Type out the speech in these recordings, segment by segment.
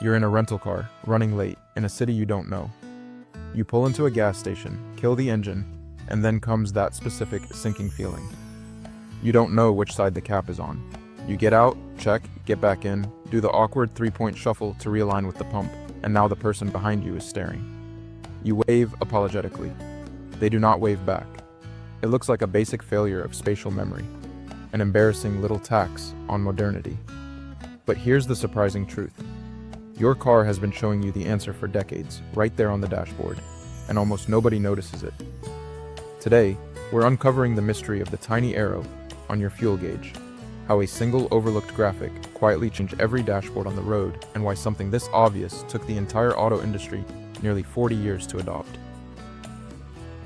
You're in a rental car, running late, in a city you don't know. You pull into a gas station, kill the engine, and then comes that specific sinking feeling. You don't know which side the cap is on. You get out, check, get back in, do the awkward three-point shuffle to realign with the pump, and now the person behind you is staring. You wave apologetically. They do not wave back. It looks like a basic failure of spatial memory, an embarrassing little tax on modernity. But here's the surprising truth. Your car has been showing you the answer for decades, right there on the dashboard, and almost nobody notices it. Today, we're uncovering the mystery of the tiny arrow on your fuel gauge, how a single overlooked graphic quietly changed every dashboard on the road, and why something this obvious took the entire auto industry nearly 40 years to adopt.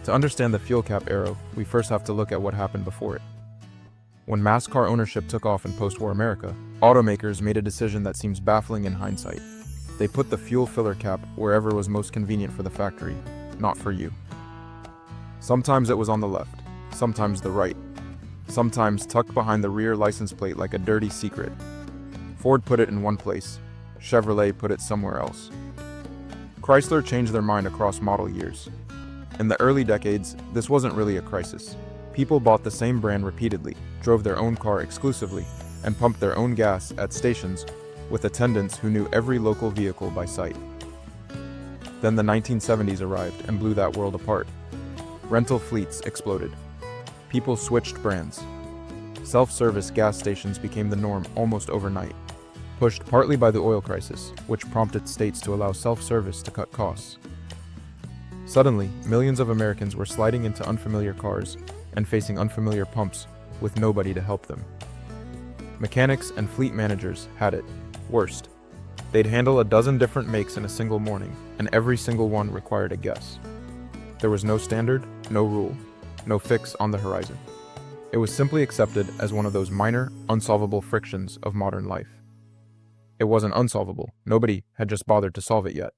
To understand the fuel cap arrow, we first have to look at what happened before it. When mass car ownership took off in post-war America, automakers made a decision that seems baffling in hindsight. They put the fuel filler cap wherever was most convenient for the factory, not for you. Sometimes it was on the left, sometimes the right, sometimes tucked behind the rear license plate like a dirty secret. Ford put it in one place, Chevrolet put it somewhere else. Chrysler changed their mind across model years. In the early decades, this wasn't really a crisis. People bought the same brand repeatedly, drove their own car exclusively, and pumped their own gas at stations with attendants who knew every local vehicle by sight. Then the 1970s arrived and blew that world apart. Rental fleets exploded. People switched brands. Self-service gas stations became the norm almost overnight, pushed partly by the oil crisis, which prompted states to allow self-service to cut costs. Suddenly, millions of Americans were sliding into unfamiliar cars and facing unfamiliar pumps with nobody to help them. Mechanics and fleet managers had it worst. They'd handle a dozen different makes in a single morning, and every single one required a guess. There was no standard, no rule, no fix on the horizon. It was simply accepted as one of those minor, unsolvable frictions of modern life. It wasn't unsolvable. Nobody had just bothered to solve it yet.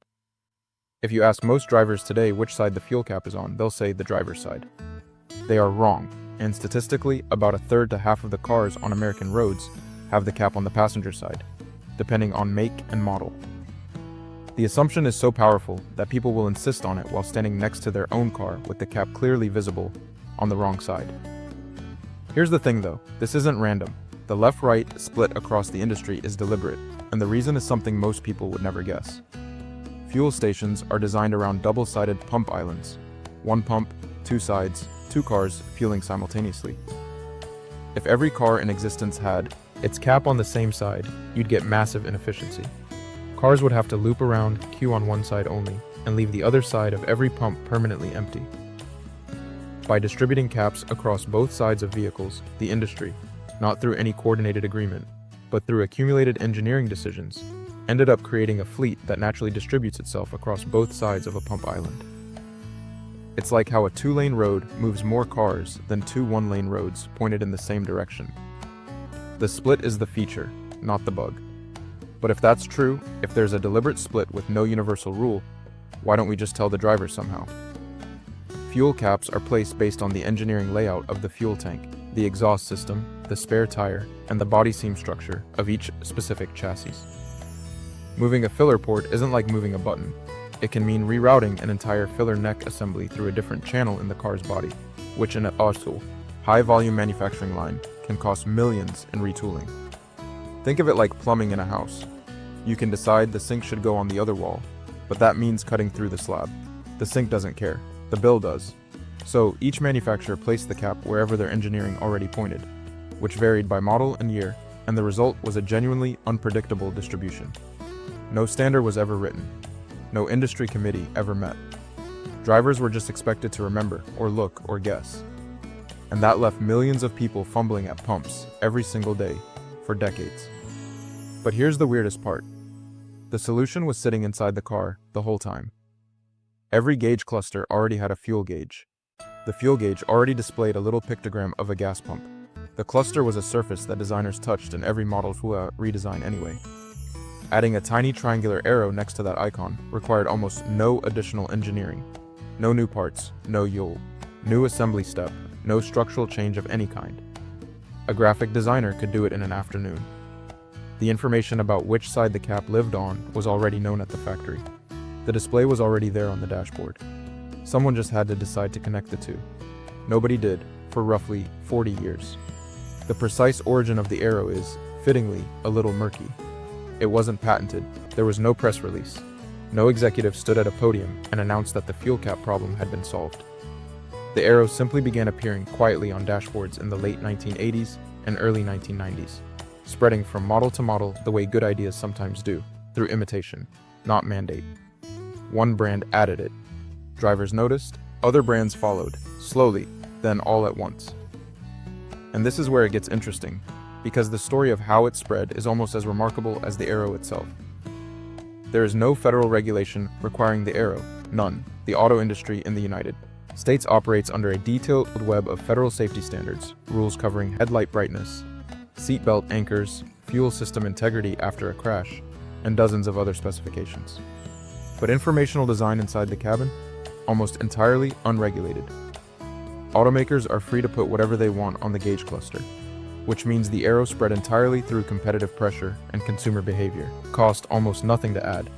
If you ask most drivers today which side the fuel cap is on, they'll say the driver's side. They are wrong, and statistically, about a third to half of the cars on American roads have the cap on the passenger side, depending on make and model. The assumption is so powerful that people will insist on it while standing next to their own car with the cap clearly visible on the wrong side. Here's the thing though, this isn't random. The left-right split across the industry is deliberate, and the reason is something most people would never guess. Fuel stations are designed around double-sided pump islands. One pump, two sides, two cars fueling simultaneously. If every car in existence had its cap on the same side, you'd get massive inefficiency. Cars would have to loop around, queue on one side only, and leave the other side of every pump permanently empty. By distributing caps across both sides of vehicles, the industry, not through any coordinated agreement, but through accumulated engineering decisions, ended up creating a fleet that naturally distributes itself across both sides of a pump island. It's like how a two-lane road moves more cars than two one-lane roads pointed in the same direction. The split is the feature, not the bug. But if that's true, if there's a deliberate split with no universal rule, why don't we just tell the driver somehow? Fuel caps are placed based on the engineering layout of the fuel tank, the exhaust system, the spare tire, and the body seam structure of each specific chassis. Moving a filler port isn't like moving a button. It can mean rerouting an entire filler neck assembly through a different channel in the car's body, which in an auto, high-volume manufacturing line, can cost millions in retooling. Think of it like plumbing in a house. You can decide the sink should go on the other wall, but that means cutting through the slab. The sink doesn't care. The bill does. So each manufacturer placed the cap wherever their engineering already pointed, which varied by model and year, and the result was a genuinely unpredictable distribution. No standard was ever written. No industry committee ever met. Drivers were just expected to remember, or look, or guess. And that left millions of people fumbling at pumps every single day for decades. But here's the weirdest part. The solution was sitting inside the car the whole time. Every gauge cluster already had a fuel gauge. The fuel gauge already displayed a little pictogram of a gas pump. The cluster was a surface that designers touched in every model redesign anyway. Adding a tiny triangular arrow next to that icon required almost no additional engineering. No new parts, no new assembly step, no structural change of any kind. A graphic designer could do it in an afternoon. The information about which side the cap lived on was already known at the factory. The display was already there on the dashboard. Someone just had to decide to connect the two. Nobody did, for roughly 40 years. The precise origin of the arrow is, fittingly, a little murky. It wasn't patented, there was no press release. No executive stood at a podium and announced that the fuel cap problem had been solved. The arrow simply began appearing quietly on dashboards in the late 1980s and early 1990s, spreading from model to model the way good ideas sometimes do, through imitation, not mandate. One brand added it. Drivers noticed, other brands followed, slowly, then all at once. And this is where it gets interesting, because the story of how it spread is almost as remarkable as the arrow itself. There is no federal regulation requiring the arrow, none. The auto industry in the United States operates under a detailed web of federal safety standards, rules covering headlight brightness, seatbelt anchors, fuel system integrity after a crash, and dozens of other specifications. But informational design inside the cabin? Almost entirely unregulated. Automakers are free to put whatever they want on the gauge cluster, which means the arrow spread entirely through competitive pressure and consumer behavior. Cost almost nothing to add.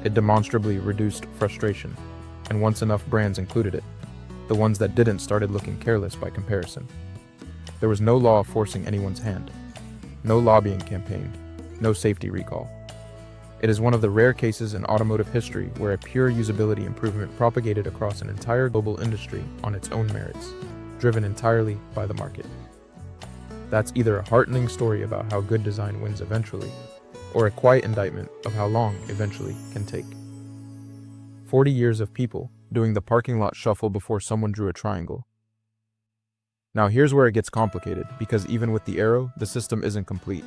It demonstrably reduced frustration, and once enough brands included it, the ones that didn't started looking careless by comparison. There was no law forcing anyone's hand, no lobbying campaign, no safety recall. It is one of the rare cases in automotive history where a pure usability improvement propagated across an entire global industry on its own merits, driven entirely by the market. That's either a heartening story about how good design wins eventually, or a quiet indictment of how long eventually can take. 40 years of people doing the parking lot shuffle before someone drew a triangle. Now here's where it gets complicated, because even with the arrow, the system isn't complete.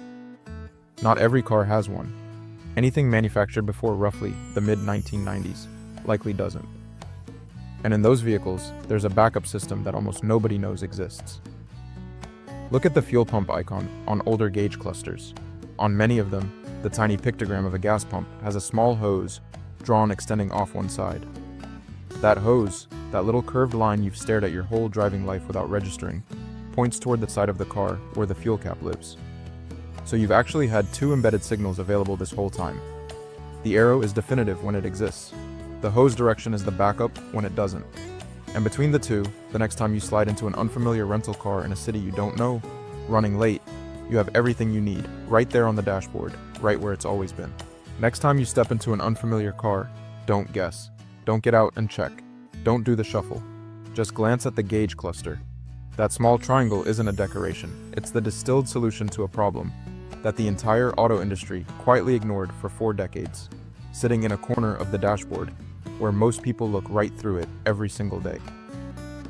Not every car has one. Anything manufactured before roughly the mid-1990s likely doesn't. And in those vehicles, there's a backup system that almost nobody knows exists. Look at the fuel pump icon on older gauge clusters. On many of them, the tiny pictogram of a gas pump has a small hose drawn extending off one side. That hose, that little curved line you've stared at your whole driving life without registering, points toward the side of the car where the fuel cap lives. So you've actually had two embedded signals available this whole time. The arrow is definitive when it exists. The hose direction is the backup when it doesn't. And between the two, the next time you slide into an unfamiliar rental car in a city you don't know, running late, you have everything you need, right there on the dashboard, right where it's always been. Next time you step into an unfamiliar car, don't guess. Don't get out and check. Don't do the shuffle. Just glance at the gauge cluster. That small triangle isn't a decoration. It's the distilled solution to a problem that the entire auto industry quietly ignored for 4 decades, sitting in a corner of the dashboard where most people look right through it every single day.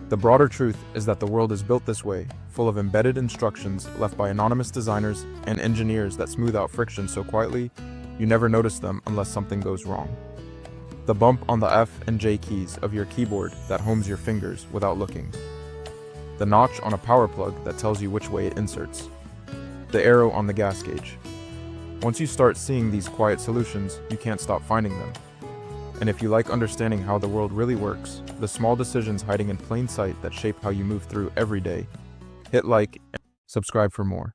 The broader truth is that the world is built this way, full of embedded instructions left by anonymous designers and engineers that smooth out friction so quietly you never notice them unless something goes wrong. The bump on the F and J keys of your keyboard that homes your fingers without looking. The notch on a power plug that tells you which way it inserts. The arrow on the gas gauge. Once you start seeing these quiet solutions, you can't stop finding them. And if you like understanding how the world really works, the small decisions hiding in plain sight that shape how you move through every day, hit like and subscribe for more.